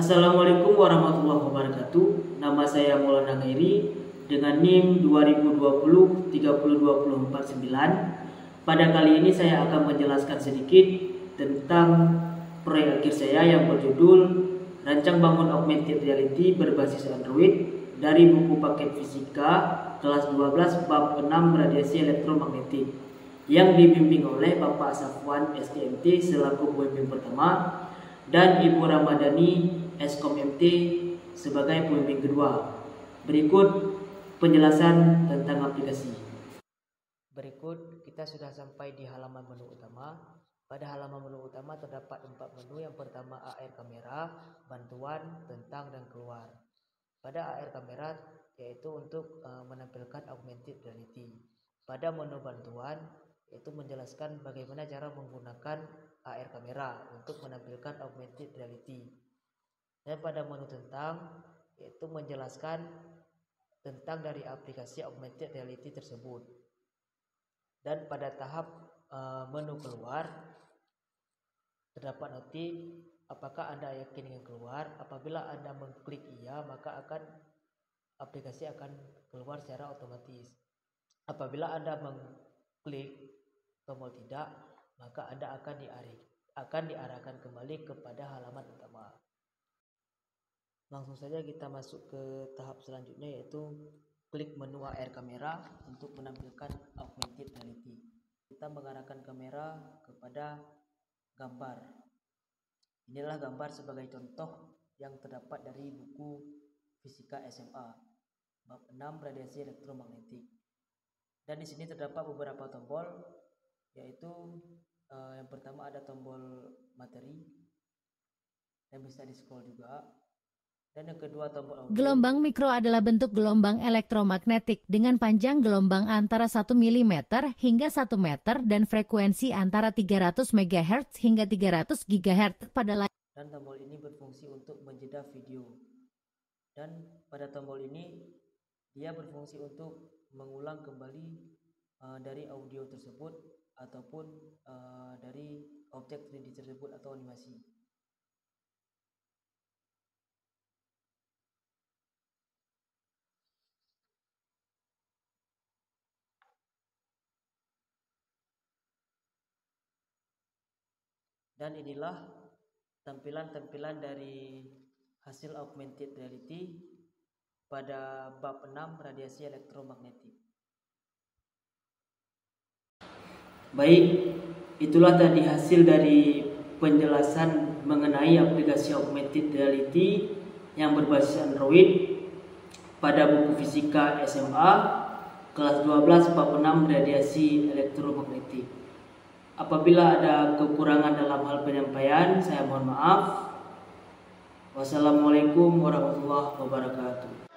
Assalamualaikum warahmatullahi wabarakatuh. Nama saya Maulana Khairi dengan NIM 2020-30249. Pada kali ini saya akan menjelaskan sedikit tentang proyek akhir saya yang berjudul Rancang Bangun Augmented Reality berbasis Android dari buku paket fisika kelas 12 bab 6 radiasi elektromagnetik yang dibimbing oleh Bapak Safwan STMT selaku pembimbing pertama dan Ibu Ramadhani Eskom MT sebagai pembimbing kedua. Berikut penjelasan tentang aplikasi. Berikut kita sudah sampai di halaman menu utama. Pada halaman menu utama terdapat 4 menu. Yang pertama AR kamera, bantuan, tentang, dan keluar. Pada AR kamera yaitu untuk menampilkan augmented reality. Pada menu bantuan yaitu menjelaskan bagaimana cara menggunakan AR kamera untuk menampilkan augmented reality. Dan pada menu tentang yaitu menjelaskan tentang dari aplikasi augmented reality tersebut. Dan pada tahap menu keluar terdapat notif apakah Anda yakin dengan keluar. Apabila Anda mengklik iya, maka aplikasi akan keluar secara otomatis. Apabila Anda mengklik tombol tidak, maka Anda akan diarahkan kembali kepada halaman utama. Langsung saja kita masuk ke tahap selanjutnya, yaitu klik menu AR kamera untuk menampilkan augmented reality. Kita mengarahkan kamera kepada gambar. Inilah gambar sebagai contoh yang terdapat dari buku Fisika SMA bab 6 radiasi elektromagnetik. Dan di sini terdapat beberapa tombol, yaitu yang pertama ada tombol materi dan bisa di scroll juga. Dan yang kedua tombol audio. Gelombang mikro adalah bentuk gelombang elektromagnetik dengan panjang gelombang antara 1 mm hingga 1 meter dan frekuensi antara 300 MHz hingga 300 GHz pada layar. Dan tombol ini berfungsi untuk menjeda video. Dan pada tombol ini dia berfungsi untuk mengulang kembali dari audio tersebut ataupun dari objek 3D tersebut atau animasi. Dan inilah tampilan-tampilan dari hasil augmented reality pada bab 6 radiasi elektromagnetik. Baik, itulah tadi hasil dari penjelasan mengenai aplikasi augmented reality yang berbasis Android pada buku Fisika SMA kelas 12 bab 6 radiasi elektromagnetik. Apabila ada kekurangan dalam hal penyampaian, saya mohon maaf. Wassalamualaikum warahmatullahi wabarakatuh.